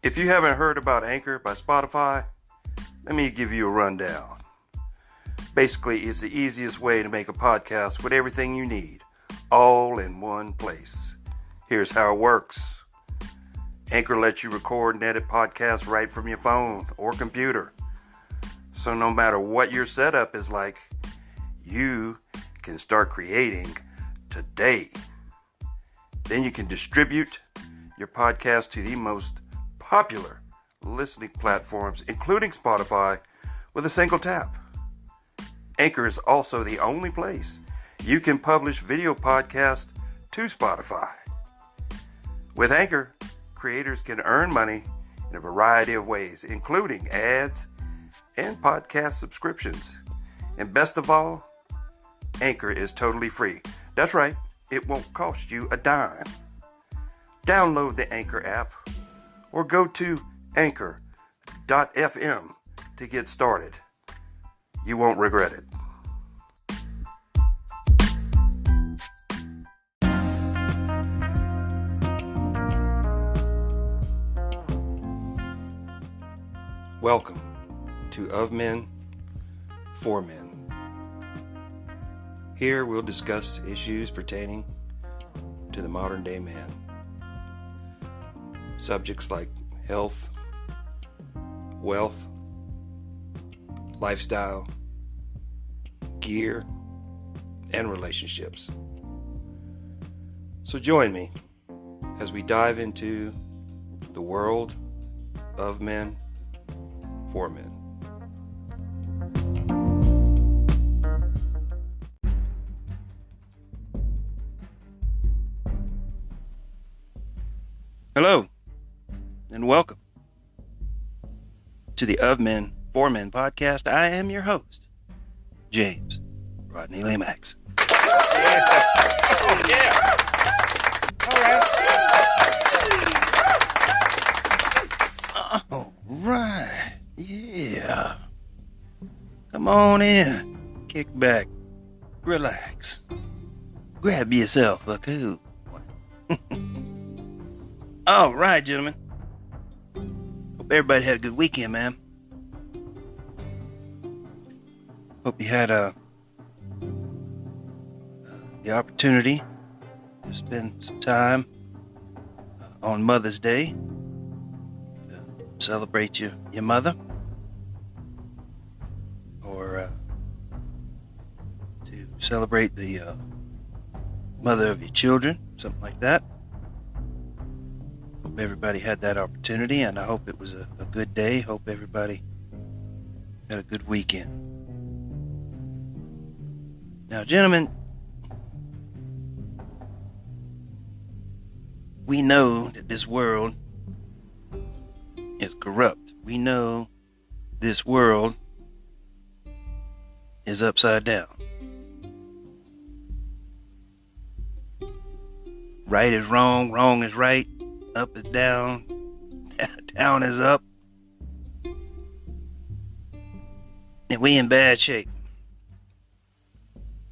If you haven't heard about Anchor by Spotify, let me give you a rundown. Basically, it's the easiest way to make a podcast with everything you need, all in one place. Here's how it works. Anchor lets you record and edit podcasts right from your phone or computer. So no matter what your setup is like, you can start creating today. Then you can distribute your podcast to the most popular listening platforms, including Spotify, with a single tap. Anchor is also the only place you can publish video podcasts to Spotify. With Anchor, creators can earn money in a variety of ways, including ads and podcast subscriptions. And best of all, Anchor is totally free. That's right, it won't cost you a dime. Download the Anchor app or go to anchor.fm to get started. You won't regret it. Welcome to Of Men, For Men. Here we'll discuss issues pertaining to the modern day man. Subjects like health, wealth, lifestyle, gear, and relationships. So join me as we dive into the world of men for men. Hello, and welcome to the Of Men, For Men podcast. I am your host, James Rodney Lamax. Yeah. Oh, yeah. All right. All right. Yeah. Come on in. Kick back. Relax. Grab yourself a cool one. All right, gentlemen. Hope everybody had a good weekend, man. Hope you had the opportunity to spend some time on Mother's Day to celebrate your mother, or to celebrate the mother of your children, something like that. Hope everybody had that opportunity, and I hope it was a good day. Hope everybody had a good weekend. Now, gentlemen, we know that this world is corrupt. We know this world is upside down. Right is wrong, wrong is right, up is down, down is up. And we in bad shape.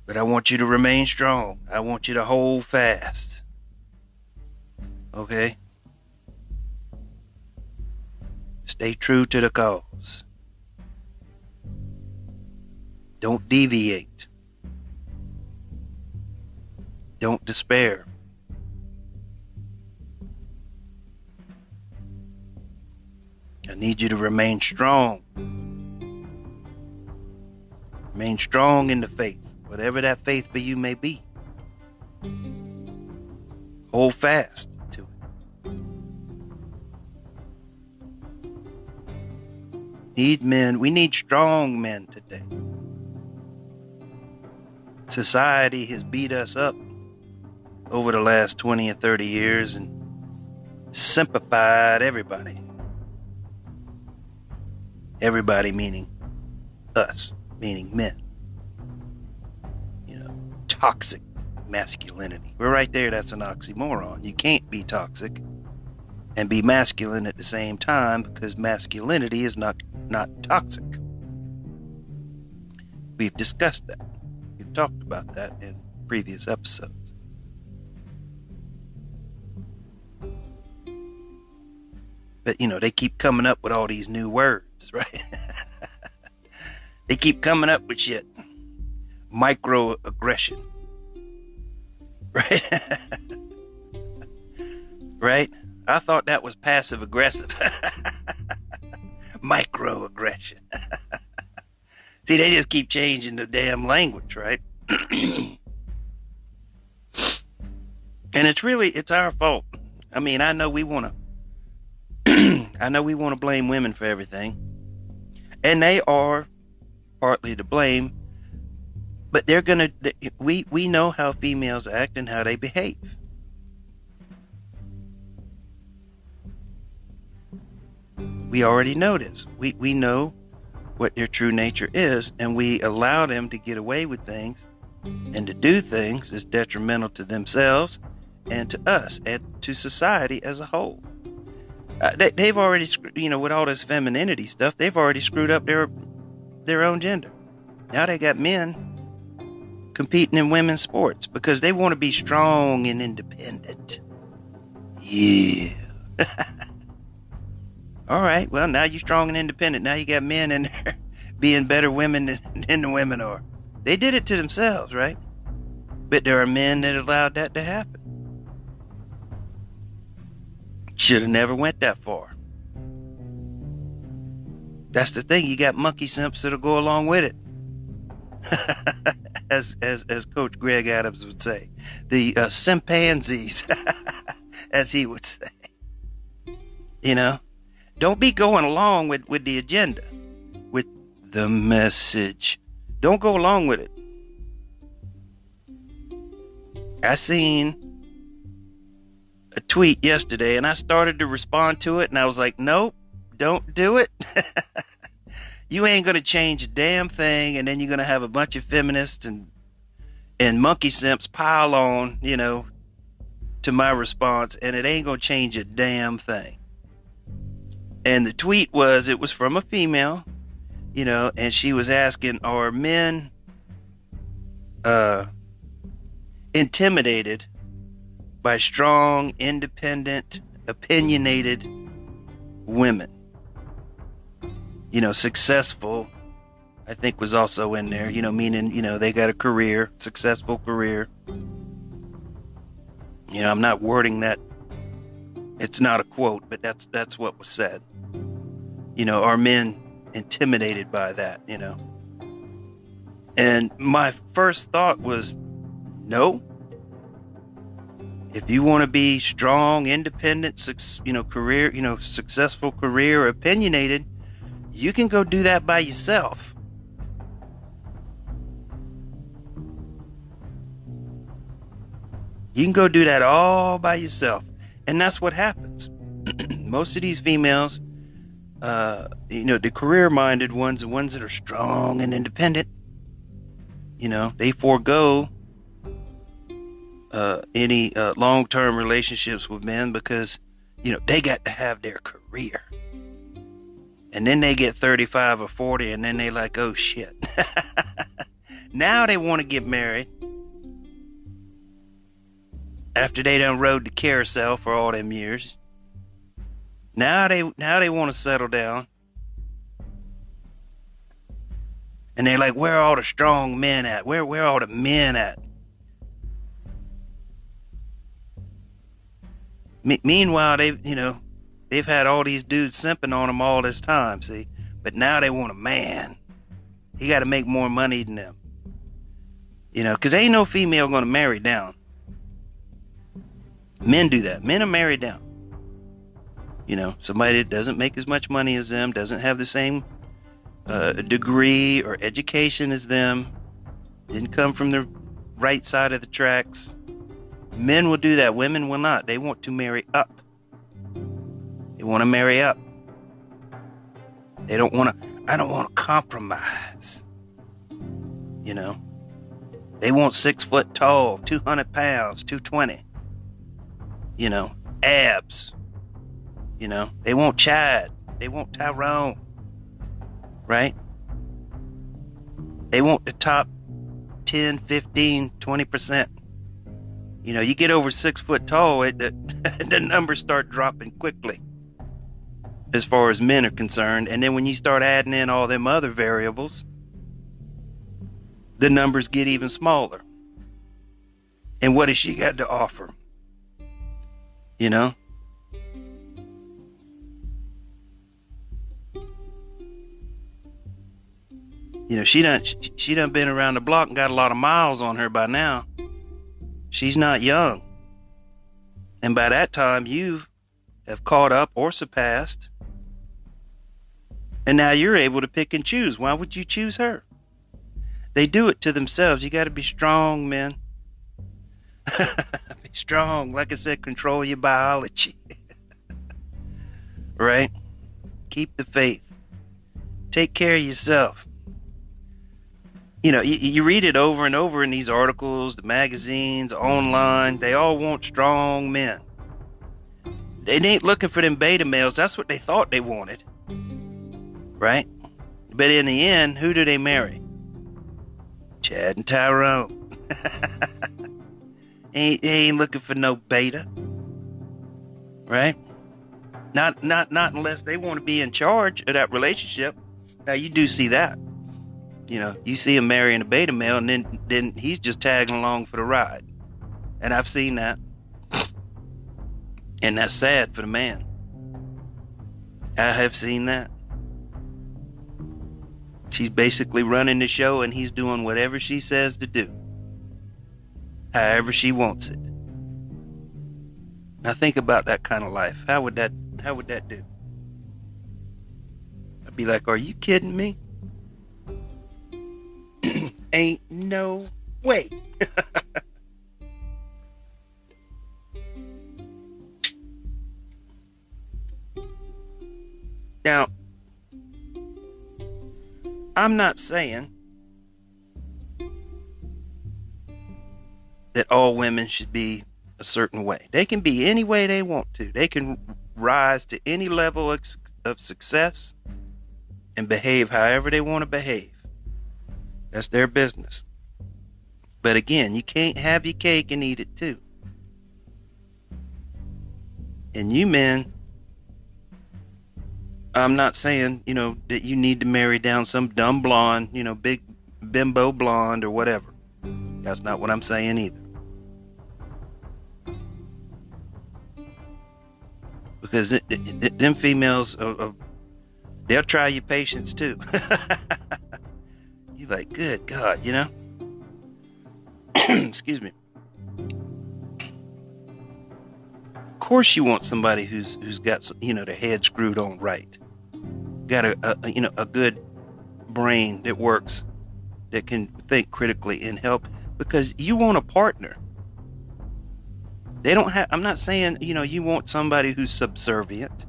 But I want you to remain strong. I want you to hold fast. Okay? Stay true to the cause. Don't deviate. Don't despair. I need you to remain strong. Remain strong in the faith, whatever that faith for you may be. Hold fast to it. We need strong men today. Society has beat us up over the last 20 or 30 years and simplified everybody. Everybody meaning us, meaning men. You know, toxic masculinity. We're right there, that's an oxymoron. You can't be toxic and be masculine at the same time, because masculinity is not toxic. We've discussed that. We've talked about that in previous episodes. But, they keep coming up with all these new words, right? They keep coming up with shit. Microaggression. Right? Right? I thought that was passive aggressive. Microaggression. See, they just keep changing the damn language, right? And it's our fault. I mean, I know we want to blame women for everything. And they are partly to blame, but we know how females act and how they behave. We already know this. We know what their true nature is, and we allow them to get away with things and to do things that's detrimental to themselves and to us and to society as a whole. They've already, with all this femininity stuff, they've already screwed up their own gender. Now they got men competing in women's sports because they want to be strong and independent. Yeah. All right, well, now you're strong and independent. Now you got men in there being better women than the women are. They did it to themselves, right? But there are men that allowed that to happen. Should have never went that far. That's the thing. You got monkey simps that'll go along with it. as Coach Greg Adams would say. The chimpanzees, as he would say. Don't be going along with the agenda, with the message. Don't go along with it. I seen a tweet yesterday and I started to respond to it and I was like, nope, don't do it. You ain't going to change a damn thing, and then you're going to have a bunch of feminists and monkey simps pile on, to my response, and it ain't going to change a damn thing. And the tweet was from a female, and she was asking, are men intimidated by strong, independent, opinionated women? Successful, I think was also in there, meaning, they got a career, successful career. I'm not wording that. It's not a quote, but that's what was said. Are men intimidated by that, And my first thought was, no. If you want to be strong, independent, career, successful career, opinionated, you can go do that by yourself. You can go do that all by yourself. And that's what happens. Most of these females, the career-minded ones, the ones that are strong and independent, they forego any long-term relationships with men because, they got to have their career. And then they get 35 or 40 and then they like, oh shit. Now they want to get married. After they done rode the carousel for all them years. Now they want to settle down. And they're like, where are all the strong men at? Where are all the men at? Meanwhile, they've had all these dudes simping on them all this time, see? But now they want a man. He got to make more money than them. Because ain't no female going to marry down. Men do that. Men are married down. Somebody that doesn't make as much money as them, doesn't have the same degree or education as them, didn't come from the right side of the tracks. Men will do that. Women will not. They want to marry up. They want to marry up. I don't want to compromise. They want 6 foot tall, 200 pounds, 220. Abs. They want Chad. They want Tyrone. Right? They want the top 10, 15, 20%. You get over 6 foot tall, the numbers start dropping quickly. as far as men are concerned. And then when you start adding in all them other variables, the numbers get even smaller. And what has she got to offer? You know? You know, she done been around the block and got a lot of miles on her by now. She's not young. And by that time, you have caught up or surpassed. And now you're able to pick and choose. Why would you choose her? They do it to themselves. You got to be strong, man. Be strong. Like I said, control your biology. Right? Keep the faith. Take care of yourself. You know, you read it over and over in these articles, the magazines, online. They all want strong men. They ain't looking for them beta males. That's what they thought they wanted. Right? But in the end, who do they marry? Chad and Tyrone. They ain't looking for no beta. Right? Not unless they want to be in charge of that relationship. Now, you do see that. You know, you see him marrying a beta male, and then he's just tagging along for the ride. And I've seen that. And that's sad for the man. I have seen that. She's basically running the show, and he's doing whatever she says to do. However she wants it. Now think about that kind of life. How would that do? I'd be like, are you kidding me? Ain't no way. Now, I'm not saying that all women should be a certain way. They can be any way they want to. They can rise to any level of success and behave however they want to behave. That's their business. But again, you can't have your cake and eat it too. And you men, I'm not saying, you know, that you need to marry down some dumb blonde, you know, big bimbo blonde or whatever. That's not what I'm saying either. Because them females, they'll try your patience too. You're like, good God, you know? Excuse me. Of course you want somebody who's got, you know, the head screwed on right. Got a good brain that works, that can think critically and help, because you want a partner. They don't have, I'm not saying, you know, you want somebody who's subservient.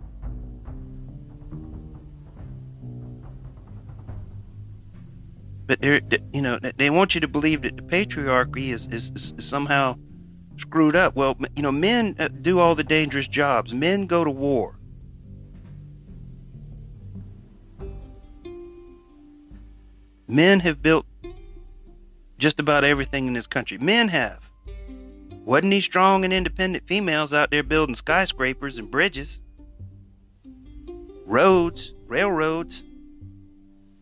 But you know, they want you to believe that the patriarchy is somehow screwed up. Well, you know, men do all the dangerous jobs. Men go to war. Men have built just about everything in this country. Men have. Wasn't these strong and independent females out there building skyscrapers and bridges, roads, railroads,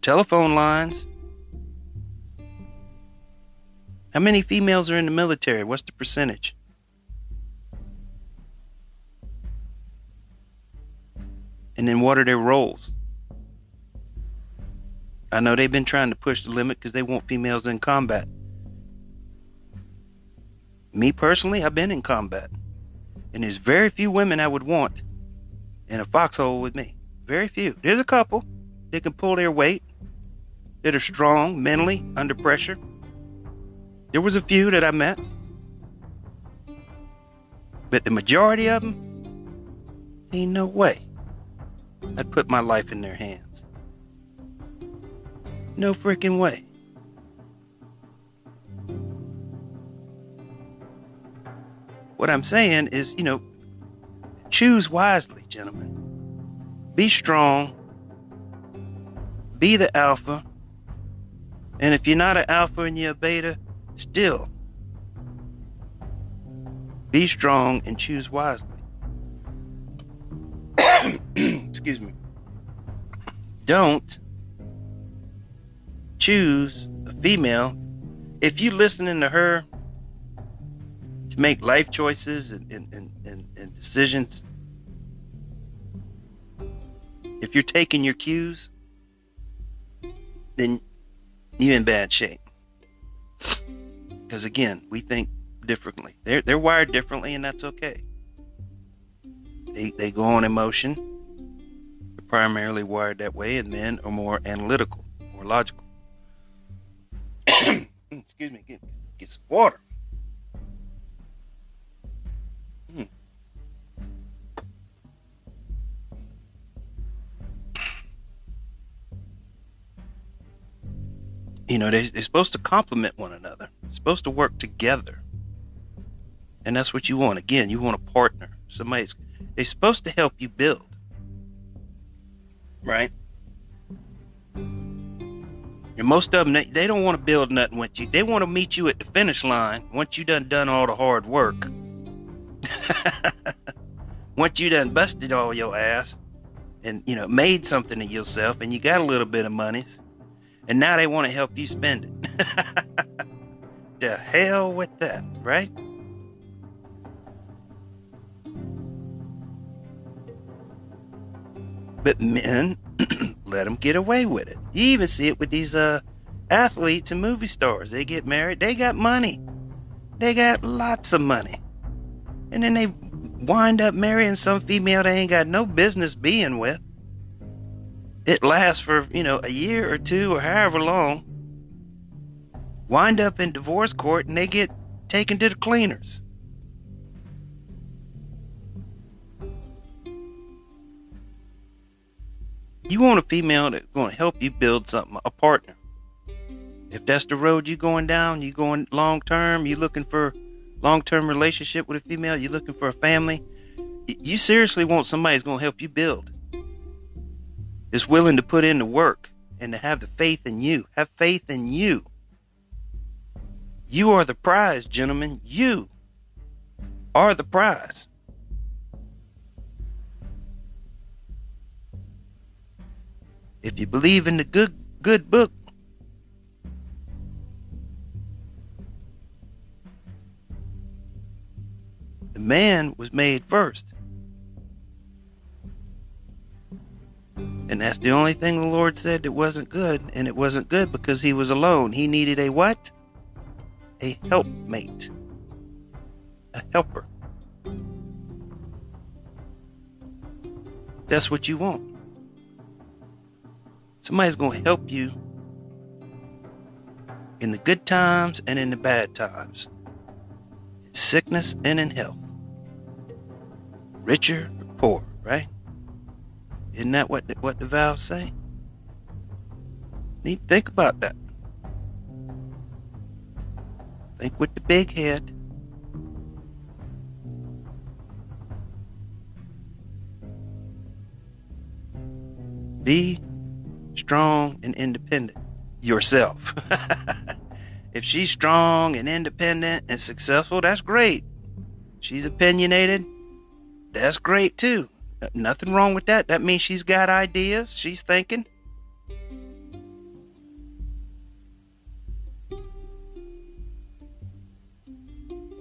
telephone lines? How many females are in the military? What's the percentage? And then what are their roles? I know they've been trying to push the limit because they want females in combat. Me personally, I've been in combat. And there's very few women I would want in a foxhole with me. Very few. There's a couple that can pull their weight, that are strong mentally under pressure. There was a few that I met. But the majority of them, ain't no way I'd put my life in their hands. No freaking way. What I'm saying is, you know, choose wisely, gentlemen. Be strong. Be the alpha. And if you're not an alpha and you're a beta, still be strong and choose wisely. excuse me, don't choose a female. If you listening to her to make life choices and decisions, if you're taking your cues, then you're in bad shape. Because again, we think differently. They're wired differently, and that's okay. They go on emotion. They're primarily wired that way, and men are more analytical, more logical. Excuse me, get some water. You know, they're supposed to complement one another. They're supposed to work together. And that's what you want. Again, you want a partner. They're supposed to help you build. Right? And most of them, they don't want to build nothing with you. They want to meet you at the finish line once you done all the hard work. Once you done busted all your ass and, made something of yourself and you got a little bit of monies. And now they want to help you spend it. The hell with that, right? But men, let them get away with it. You even see it with these athletes and movie stars. They get married. They got money. They got lots of money. And then they wind up marrying some female they ain't got no business being with. It lasts for, a year or two or however long. Wind up in divorce court and they get taken to the cleaners. You want a female that's going to help you build something, a partner. If that's the road you're going down, you're going long term, you're looking for long-term relationship with a female, you're looking for a family, you seriously want somebody who's going to help you build. Is willing to put in the work and to have the faith in you. Have faith in you. You are the prize, gentlemen. You are the prize. If you believe in the good book, the man was made first. And that's the only thing the Lord said that wasn't good. And it wasn't good because he was alone. He needed a what? A helpmate. A helper. That's what you want. Somebody's going to help you in the good times and in the bad times. In sickness and in health. Richer or poor, right? Isn't that what the vows say? Need to think about that. Think with the big head. Be strong and independent yourself. If she's strong and independent and successful, that's great. She's opinionated, that's great too. Nothing wrong with that. That means she's got ideas. She's thinking.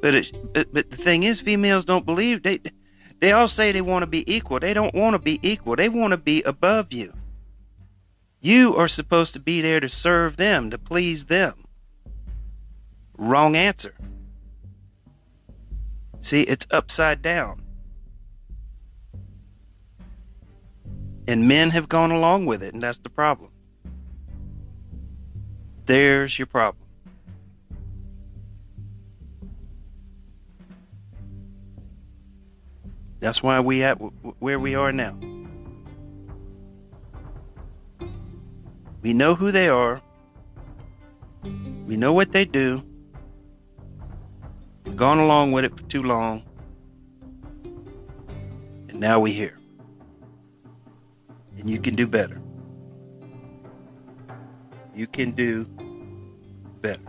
But the thing is, females don't believe. They all say they want to be equal. They don't want to be equal. They want to be above you. You are supposed to be there to serve them, to please them. Wrong answer. See, it's upside down. And men have gone along with it, and that's the problem. There's your problem. That's why we at where we are now. We know who they are. We know what they do. We've gone along with it for too long. And now we're here. And you can do better. You can do better.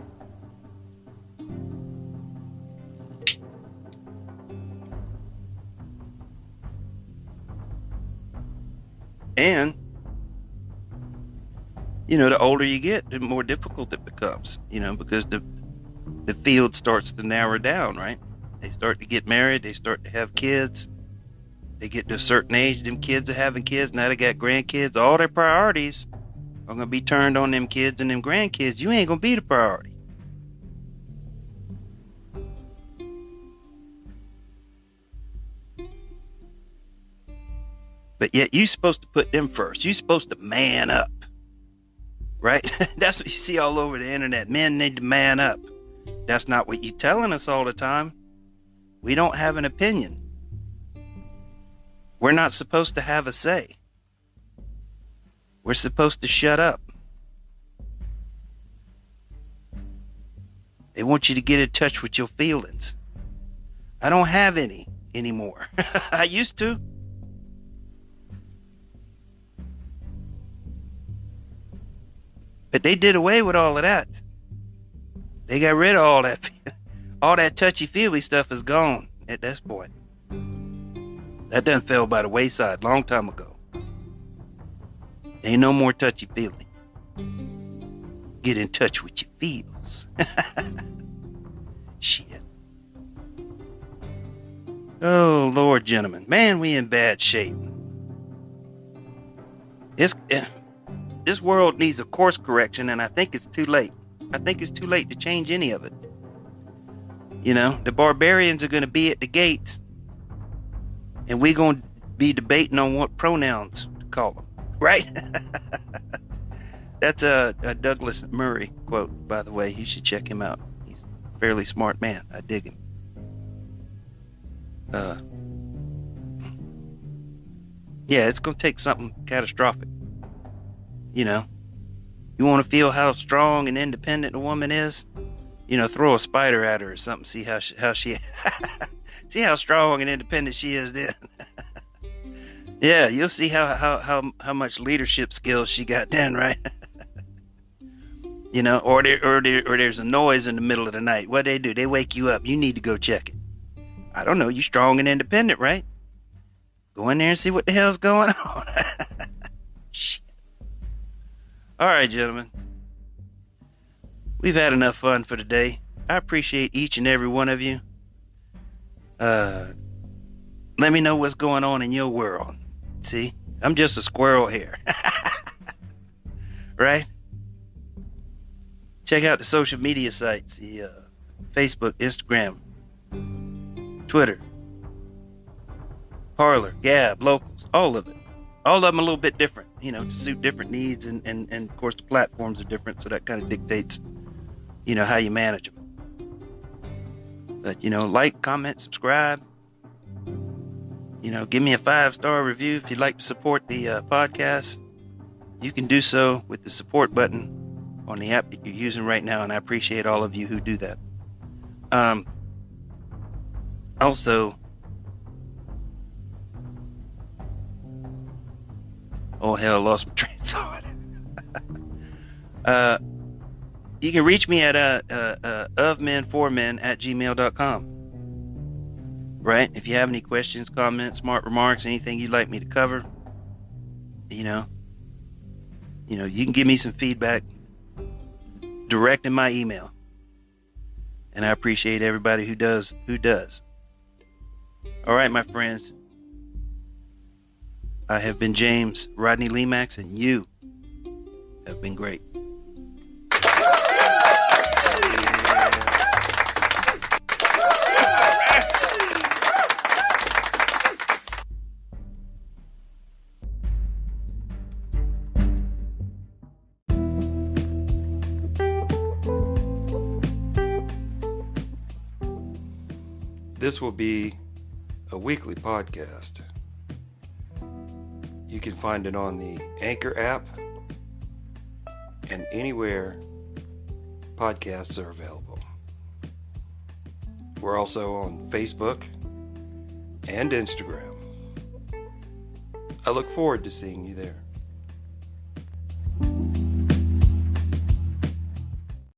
And, the older you get, the more difficult it becomes, because the field starts to narrow down, right? They start to get married. They start to have kids. They get to a certain age. Them kids are having kids. Now they got grandkids. All their priorities are going to be turned on them kids and them grandkids. You ain't going to be the priority. But yet you're supposed to put them first. You're supposed to man up. Right? That's what you see all over the internet. Men need to man up. That's not what you're telling us all the time. We don't have an opinion. We're not supposed to have a say. We're supposed to shut up. They want you to get in touch with your feelings. I don't have any anymore. I used to. But they did away with all of that. They got rid of all that. All that touchy-feely stuff is gone at this point. That done fell by the wayside long time ago. Ain't no more touchy-feely. Get in touch with your feels. Shit. Oh, Lord, gentlemen. Man, we in bad shape. This world needs a course correction, and I think it's too late. I think it's too late to change any of it. The barbarians are going to be at the gate, and we're going to be debating on what pronouns to call them, right? That's a Douglas Murray quote, by the way. You should check him out. He's a fairly smart man. I dig him. Yeah, it's going to take something catastrophic. You want to feel how strong and independent a woman is? Throw a spider at her or something. See how she see how strong and independent she is then. Yeah, you'll see how much leadership skills she got then, right? Or there's a noise in the middle of the night. What they do? They wake you up. You need to go check it. I don't know. You're strong and independent, right? Go in there and see what the hell's going on. Shit. All right, gentlemen. We've had enough fun for today. I appreciate each and every one of you. Let me know what's going on in your world. See, I'm just a squirrel here. Right? Check out the social media sites, the Facebook, Instagram, Twitter, Parler, Gab, Locals, all of it. All of them a little bit different, to suit different needs, and of course the platforms are different, so that kind of dictates, how you manage them. But, like, comment, subscribe. Give me a 5-star review if you'd like to support the podcast. You can do so with the support button on the app that you're using right now, and I appreciate all of you who do that. Also, oh hell, I lost my train of thought. You can reach me at ofmen4men@gmail.com. Right? If you have any questions, comments, smart remarks, anything you'd like me to cover, you can give me some feedback direct in my email. And I appreciate everybody who does. All right, my friends. I have been James Rodney Lemax, and you have been great. This will be a weekly podcast. You can find it on the Anchor app and anywhere podcasts are available. We're also on Facebook and Instagram. I look forward to seeing you there.